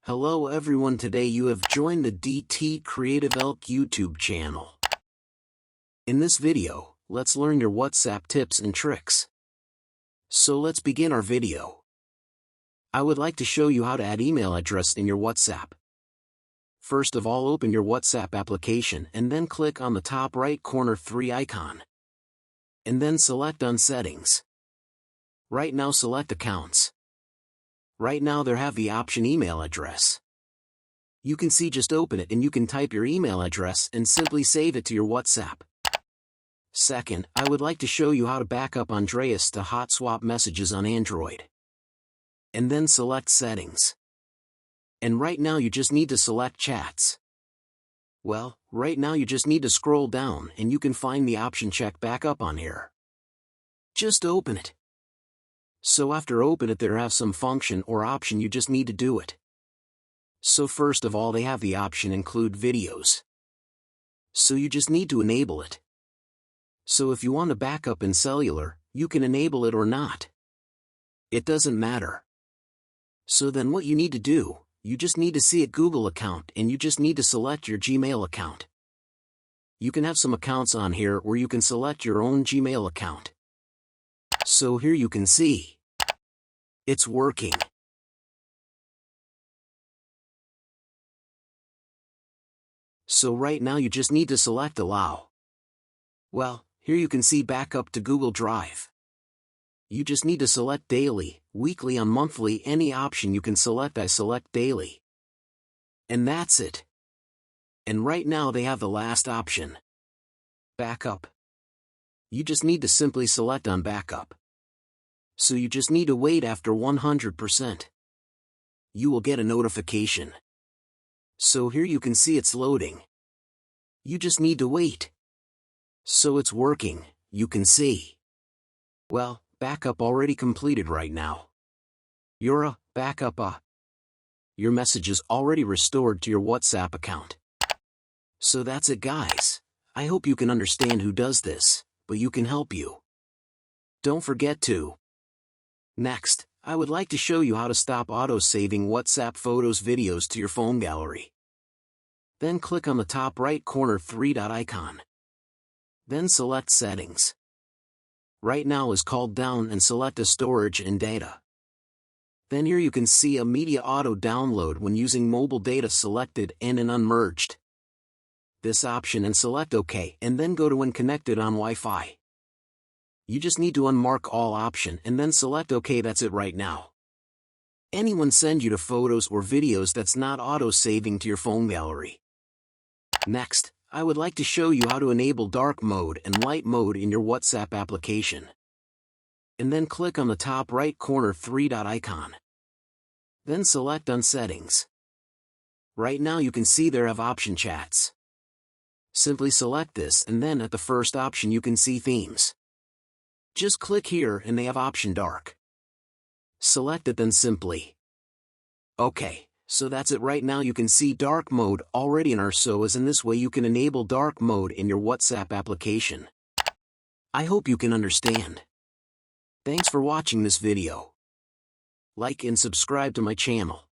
Hello everyone, today you have joined the DT Creative Elk YouTube channel. In this video, let's learn your WhatsApp tips and tricks. So let's begin our video. I would like to show you how to add email address in your WhatsApp. First of all, open your WhatsApp application and then click on the top right corner 3 icon. And then select on Settings. Right now select Accounts. Right now there have the option email address. You can see, just open it and you can type your email address and simply save it to your WhatsApp. Second, I would like to show you how to back up Andreas to hot swap messages on Android. And then select Settings. And right now you just need to select Chats. Well, right now you just need to scroll down and you can find the option Check Backup on here. Just open it. So after open it, there have some function or option you just need to do it. So first of all, they have the option Include Videos. So you just need to enable it. So if you want to back up in cellular, you can enable it or not. It doesn't matter. So then what you need to do, you just need to see a Google account and you just need to select your Gmail account. You can have some accounts on here where you can select your own Gmail account. So here you can see. It's working. So right now you just need to select Allow. Well, here you can see Backup to Google Drive. You just need to select Daily, Weekly or Monthly, any option you can select. I select Daily. And that's it. And right now they have the last option. Backup. You just need to simply select on Backup. So you just need to wait. After 100%. You will get a notification. So here you can see it's loading. You just need to wait. So it's working, you can see. Well, backup already completed right now. Your backup. Your message is already restored to your WhatsApp account. So that's it, guys. I hope you can understand who does this, but you can help you. Don't forget to. Next, I would like to show you how to stop auto-saving WhatsApp photos videos to your phone gallery. Then click on the top right corner 3-dot icon. Then select Settings. Right now is called Down and select a Storage and Data. Then here you can see a Media Auto Download when using mobile data selected and an unmerged. This option and select OK and then go to When Connected on Wi-Fi. You just need to unmark all option and then select OK. That's it right now. Anyone send you to photos or videos that's not auto-saving to your phone gallery. Next, I would like to show you how to enable dark mode and light mode in your WhatsApp application. And then click on the top right corner 3-dot icon. Then select on Settings. Right now you can see there have option Chats. Simply select this and then at the first option you can see Themes. Just click here and they have option Dark. Select it, then simply. Okay, so that's it. Right now you can see dark mode already in our so as in this way you can enable dark mode in your WhatsApp application. I hope you can understand. Thanks for watching this video. Like and subscribe to my channel.